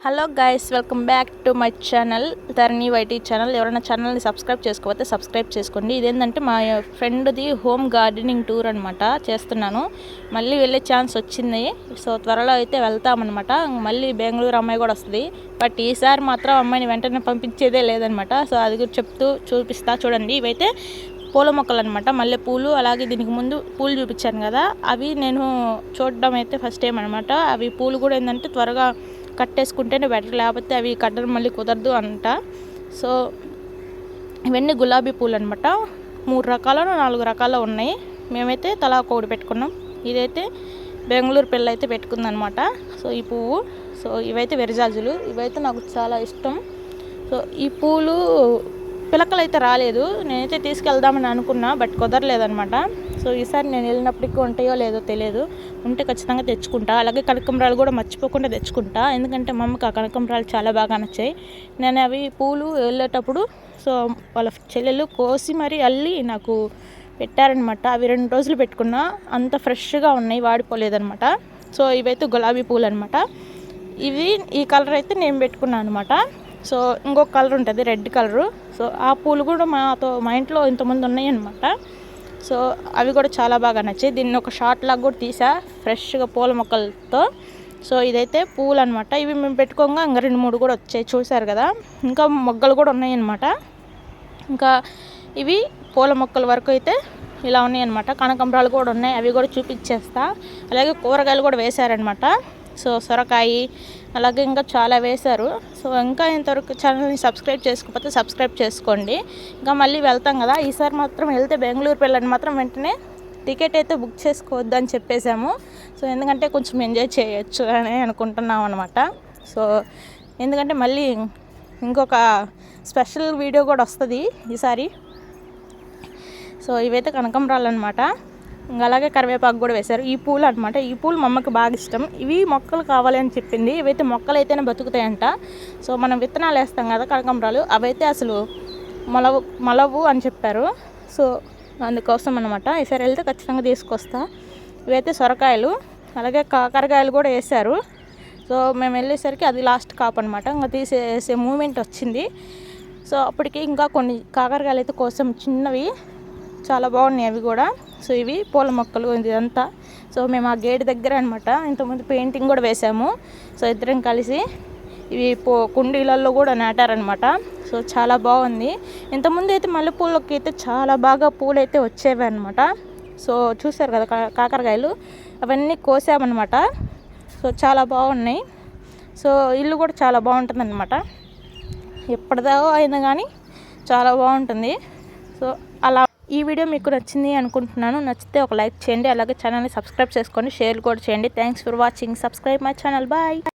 Hello guys, welcome back to my channel Dharani YT channel. ఎవరైనా ఛానల్ని subscribe చేసుకోకపోతే subscribe చేసుకోండి. ఇదేంటంటే మా ఫ్రెండ్ది హోమ్ గార్డెనింగ్ టూర్ అనమాట చేస్తున్నాను. మళ్ళీ వెళ్ళే ఛాన్స్ వచ్చింది. సో త్వరలో అయితే వెళ్తామన్నమాట. మళ్ళీ బెంగళూరు అమ్మాయి కూడా వస్తుంది. బట్ ఈసారి మాత్రం అమ్మాయిని వెంటనే పంపించేదే లేదనమాట. సో అది కూడా చెప్తూ చూపిస్తా చూడండి. ఇవైతే పూల మొక్కలు అనమాట, మల్లె పూలు. అలాగే దీనికి ముందు పూలు చూపించాను కదా, అవి నేను చూడడం అయితే ఫస్ట్ టైం అనమాట. అవి పూలు కూడా ఏంటంటే త్వరగా కట్టేసుకుంటేనే బెటర్, లేకపోతే అవి కట్టడం మళ్ళీ కుదరదు అంట. సో ఇవన్నీ గులాబీ పూలు అనమాట. 3 రకాలు 4 రకాలు ఉన్నాయి. మేమైతే తలా ఒకటి పెట్టుకున్నాం. ఇదైతే బెంగళూరు పిల్ల అయితే పెట్టుకుందనమాట. సో ఈ పువ్వు, సో ఇవైతే విరజాజులు. ఇవైతే నాకు చాలా ఇష్టం. సో ఈ పూలు పిలకలు అయితే రాలేదు. నేనైతే తీసుకెళ్దామని అనుకున్నా, బట్ కుదరలేదనమాట. సో ఈసారి నేను వెళ్ళినప్పటికీ ఉంటాయో లేదో తెలియదు. ఉంటే ఖచ్చితంగా తెచ్చుకుంటా. అలాగే కనకంబరాలు కూడా మర్చిపోకుండా తెచ్చుకుంటా, ఎందుకంటే మా అమ్మకి ఆ కనకంబరాలు చాలా బాగా నచ్చాయి. నేను అవి పూలు వెళ్ళేటప్పుడు సో వాళ్ళ చెల్లెలు కోసి మరీ అల్లి నాకు పెట్టారనమాట. అవి 2 రోజులు పెట్టుకున్నా, అంత ఫ్రెష్గా ఉన్నాయి, వాడిపోలేదనమాట. సో ఇవైతే గులాబీ పూలు అనమాట. ఇవి ఈ కలర్ అయితే నేను పెట్టుకున్నాను అనమాట. సో ఇంకొక కలర్ ఉంటుంది, రెడ్ కలరు. సో ఆ పూలు కూడా మా ఇంట్లో ఇంతకుముందు ఉన్నాయి అనమాట. సో అవి కూడా చాలా బాగా నచ్చాయి. దీన్ని ఒక షార్ట్ లాగా కూడా తీసా, ఫ్రెష్గా పూల మొక్కలతో. సో ఇదైతే పూలు అనమాట. ఇవి మేము పెట్టుకోగా ఇంకా 2-3 కూడా వచ్చాయి, చూసారు కదా. ఇంకా మొగ్గలు కూడా ఉన్నాయి అనమాట. ఇంకా ఇవి పూల మొక్కల వరకు అయితే ఇలా ఉన్నాయి అనమాట. కనకంబరాలు కూడా ఉన్నాయి, అవి కూడా చూపించేస్తా. అలాగే కూరగాయలు కూడా వేశారనమాట. సో సొరకాయ, అలాగే ఇంకా చాలా వేశారు. సో ఇంకా ఇంతవరకు ఛానల్ని సబ్స్క్రైబ్ చేసుకోకపోతే సబ్స్క్రైబ్ చేసుకోండి. ఇంకా మళ్ళీ వెళ్తాం కదా, ఈసారి మాత్రం వెళ్తే బెంగళూరు పిల్లని మాత్రం వెంటనే టికెట్ అయితే బుక్ చేసుకోవద్దు అని చెప్పేశాము. సో ఎందుకంటే కొంచెం ఎంజాయ్ చేయొచ్చు అని అనుకుంటున్నాం అనమాట. సో ఎందుకంటే మళ్ళీ ఇంకొక స్పెషల్ వీడియో కూడా వస్తుంది ఈసారి. సో ఇవైతే కనకంబరాలు అనమాట. ఇంకా అలాగే కరివేపాకు కూడా వేశారు. ఈ పూలు అనమాట. ఈ పూలు మా అమ్మకి బాగా ఇష్టం. ఇవి మొక్కలు కావాలి అని చెప్పింది. ఇవైతే మొక్కలు అయితేనే బతుకుతాయంట. సో మనం విత్తనాలు వేస్తాం కదా కనకంబరాలు, అవైతే అసలు మలవు అని చెప్పారు. సో అందుకోసం అనమాట. ఈసారి వెళ్తే ఖచ్చితంగా తీసుకొస్తా. ఇవైతే సొరకాయలు, అలాగే కాకరకాయలు కూడా వేశారు. సో మేము వెళ్ళేసరికి అది లాస్ట్ కాపు అనమాట. ఇంకా తీసేసే మూమెంట్ వచ్చింది. సో అప్పటికి ఇంకా కొన్ని కాకరకాయలు అయితే కోసం చిన్నవి చాలా బాగున్నాయి అవి కూడా. సో ఇవి పూల మొక్కలు ఇదంతా. సో మేము ఆ గేట్ దగ్గర అనమాట ఇంతకుముందు పెయింటింగ్ కూడా వేసాము. సో ఇద్దరం కలిసి ఇవి కుండీలలో కూడా నాటారనమాట. సో చాలా బాగుంది. ఇంతకుముందు అయితే మల్లెపూలకి అయితే చాలా బాగా పూలు అయితే వచ్చేవి అనమాట. సో చూసారు కదా కాకరకాయలు, అవన్నీ కోసామన్నమాట. సో చాలా బాగున్నాయి. సో ఇల్లు కూడా చాలా బాగుంటుంది అనమాట. ఎప్పటిదో అయినా కానీ చాలా బాగుంటుంది. సో అలా ఈ వీడియో మీకు నచ్చింది అనుకుంటున్నాను. నచ్చితే ఒక లైక్ చేయండి, అలాగే ఛానల్ని సబ్స్క్రైబ్ చేసుకోండి, షేర్ కూడా చేయండి. Thanks for watching. Subscribe my channel. Bye.